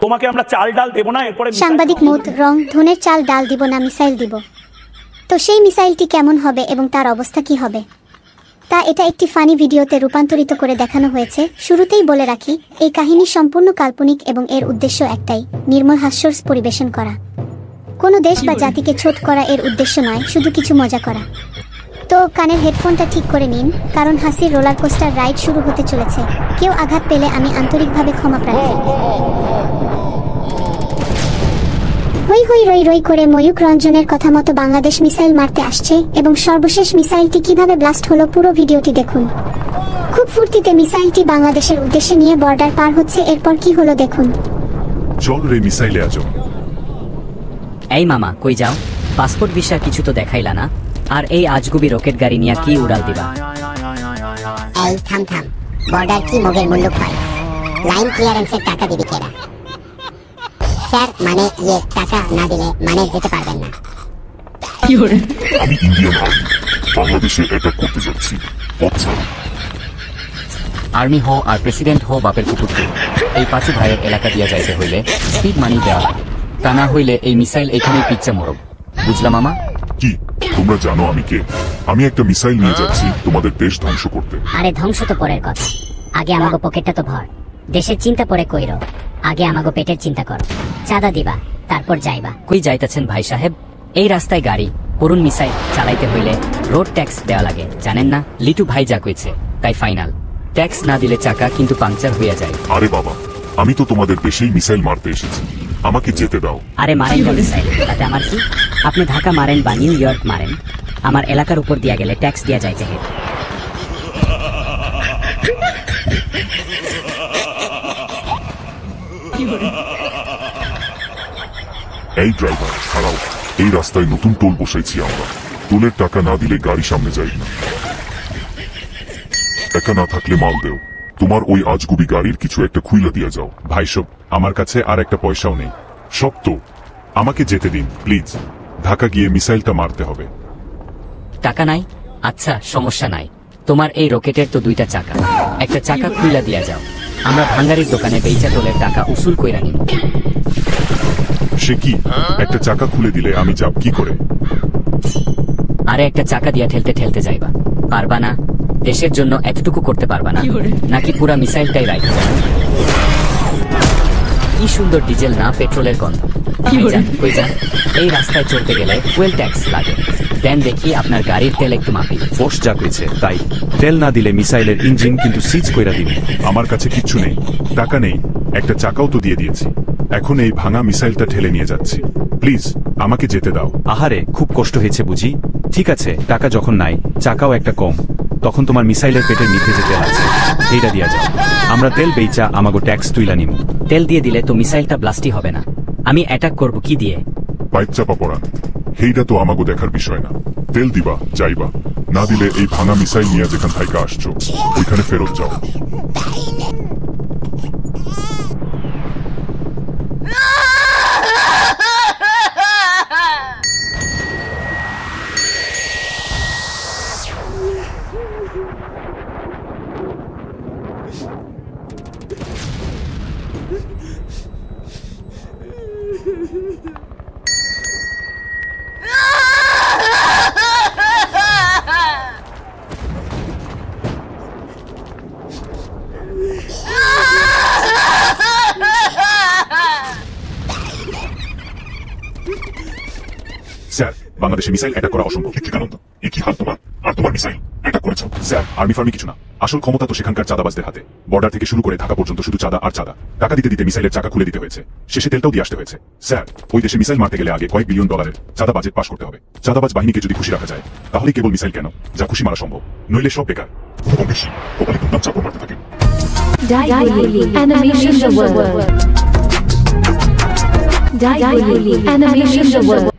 তোমাকে আমরা চাল ডাল দেব না, এরপরে সাংবাদিক মুদ রং ধনের চাল ডাল দিব না, মিসাইল দিব। তো সেই মিসাইলটি কেমন হবে এবং তার অবস্থা কি হবে তা এটা একটি ফানি ভিডিওতে রূপান্তরিত করে দেখানো হয়েছে। শুরুতেই বলে রাখি, এই কাহিনী সম্পূর্ণ কাল্পনিক এবং এর উদ্দেশ্য একটাই, নির্মল হাস্যরস পরিবেশন করা। কোনো দেশ বা জাতিকে ছোট করা এর উদ্দেশ্য নয়, শুধু কিছু মজা করা। তো কানের হেডফোনটা ঠিক করে নিন, কারণ হাসির রোলার কোস্টার রাইড শুরু হতে চলেছে। কেউ আঘাত পেলে আমি আন্তরিকভাবে ক্ষমা প্রার্থী। হই হই রই রই করে ময়ূক রঞ্জনের কথা মতো বাংলাদেশ মিসাইল মারতে আসছে এবং সর্বশেষ মিসাইলটি কিভাবে ব্লাস্ট হলো পুরো ভিডিওটি দেখুন। খুব ফুর্তিতে মিসাইলটি বাংলাদেশের উদ্দেশ্যে নিয়ে বর্ডার পার হচ্ছে। এরপর কি হলো দেখুন। চল রে মিসাইলে আজো। এই মামা কই যাও? পাসপোর্ট ভিসা কিছু তো দেখাইলা না, আর এই আজগুবি রকেট গাড়ি নিয়ে কি উড়াল দিবা? এই থাম থাম, বর্ডার কি মগের মূল্য পায়? লাইন ক্লিয়ারেন্সের টাকা দিবি কেরা? স্যার মানে টাকা না দিলে মানে যেতে পারবেন না। আমি ইন্ডিয়ান আর্মি, বাংলাদেশে অ্যাটাক করতে যাচ্ছি। আর্মি হো আর প্রেসিডেন্ট হো বাপের কুকুরকে, এই পাঁচু ভাইয়ের এলাকা দিয়া যাইতে হইলে স্পিড মানি দেওয়া লাগে, তা না হইলে এই মিসাইল এখানেই পিচ্চা মরব। বুঝলাম মামা? কি তোমরা জানো আমি কে? আমি একটা মিসাইল নিয়ে যাচ্ছি তোমাদের দেশ ধ্বংস করতে। আরে ধ্বংস তো পরের কথা, আগে আমাগো পকেটটা তো ভর। দেশের চিন্তা পরে কইরো, আগে আমাগো পেটের চিন্তা করো। চাঁদা দিবা, তারপর যাইবা। কই যাইতেছেন ভাই সাহেব? এই রাস্তায় গাড়ি পুরুন মিসাইল চালাইতে হইলে রোড ট্যাক্স দেওয়া লাগে, জানেন না? লিটু ভাই যা কইছে তাই ফাইনাল। ট্যাক্স না দিলে চাকা কিন্তু পাংচার হইয়া যায়। আরে বাবা, আমি তো তোমাদের দেশেই মিসাইল মারতে এসেছি, আমাকে যেতে দাও। আরে মারেন না মিসাইল, তাতে আমার কি? আপনি ঢাকা মারেন বা নিউ ইয়র্ক মারেন, আমার এলাকার উপর দিয়া গেলে ট্যাক্স দিয়া যায় যেহেতু। এই ড্রাইভার ছাড়াও, এই রাস্তায় নতুন টোল বসাইছি আমরা। টোলের টাকা না দিলে গাড়ি সামনে যাই না। একা না থাকলে মাল দেও। তোমার ওই আজগুবি গাড়ির কিছু একটা খুইলা দিয়া যাও। ভাইসব, আমার কাছে আর একটা পয়সাও নেই। সব তো আমাকে যেতে দিন প্লিজ। ঢাকা গিয়ে মিসাইলটা মারতে হবে। টাকা নাই? আচ্ছা সমস্যা নাই, তোমার এই রকেটের তো দুইটা চাকা, একটা চাকা খুইলা দিয়া যাও, আমরা ভাঙ্গারির দোকানে বেচা টোলের টাকা উসুল কইরা নিব। সে কি, একটা চাকা খুলে দিলে আমি যাব কি করে? আরে একটা চাকা দিয়া ঠেলতে ঠেলতে যাইবা, পারবা না? দেশের জন্য এতটুকু করতে পারবা না? নাকি পুরা মিসাইলটাই রাইখে যাবে? কি সুন্দর ডিজেল না পেট্রোলের গন্ধ। কই যান? এই রাস্তায় চলতে গেলে ফুয়েল ট্যাক্স লাগে, দেন দেখি আপনার গাড়ির তেল একটু মাপি। বস যা কইছে তাই, তেল না দিলে মিসাইলের ইঞ্জিন কিন্তু সিজ কইরা দিবে। আমার কাছে কিচ্ছু নেই, টাকা নেই, একটা চাকাও তো দিয়ে দিয়েছি। এখন এই ভাঙা মিসাইলটা ঠেলে নিয়ে যাচ্ছি, প্লিজ আমাকে যেতে দাও। আহারে খুব কষ্ট হয়েছে বুঝি। ঠিক আছে, টাকা যখন নাই, চাকাও একটা কম, তখন তোমার মিসাইলের পেটের নিচে যে তেল আছে এইটা দিয়া যাও, আমরা তেল বেচা আমাগো ট্যাক্স তুইলা নিব। তেল দিয়ে দিলে তো মিসাইলটা ব্লাস্টই হবে না, আমি অ্যাটাক করব কি দিয়ে? পাইপ চাপা পড়ান, সেইটা তো আমাগো দেখার বিষয় না। তেল দিবা যাইবা, না দিলে এই ভাঙা মিসাইল নিয়ে যেখান থেকে আসছো ওইখানে ফেরত যাও। স্যার, বাংলাদেশে মিসাইল অ্যাটাক করা অসম্ভব। ঠিকানন্দ, এ কি হাল তোমার? আর তোমার মিসাইল অ্যাটাক করেছ? স্যার, আর্মি ফার্মি কিছু না, আসল ক্ষমতা তো সেখানকার চাঁদাবাজদের হাতে। বর্ডার থেকে শুরু করে ঢাকা পর্যন্ত শুধু চাঁদা আর চাঁদা। টাকা দিতে দিতে মিসাইলের চাকা খুলে দিতে হয়েছে, শেষে তেলটাও দিয়ে আসতে হয়েছে। স্যার, ওই দেশে মিসাইল মারতে গেলে আগে কয়েক বিলিয়ন ডলারের চাঁদা বাজেট পাস করতে হবে। চাঁদাবাজ বাহিনীকে যদি খুশি রাখা যায় তাহলে কেবল মিসাইল কেন, যা খুশি মারা সম্ভব, নইলে সব বেকার। কম বেশি কপালে দুর্দাম চাপড় মারতে থাকেন। Animation the world.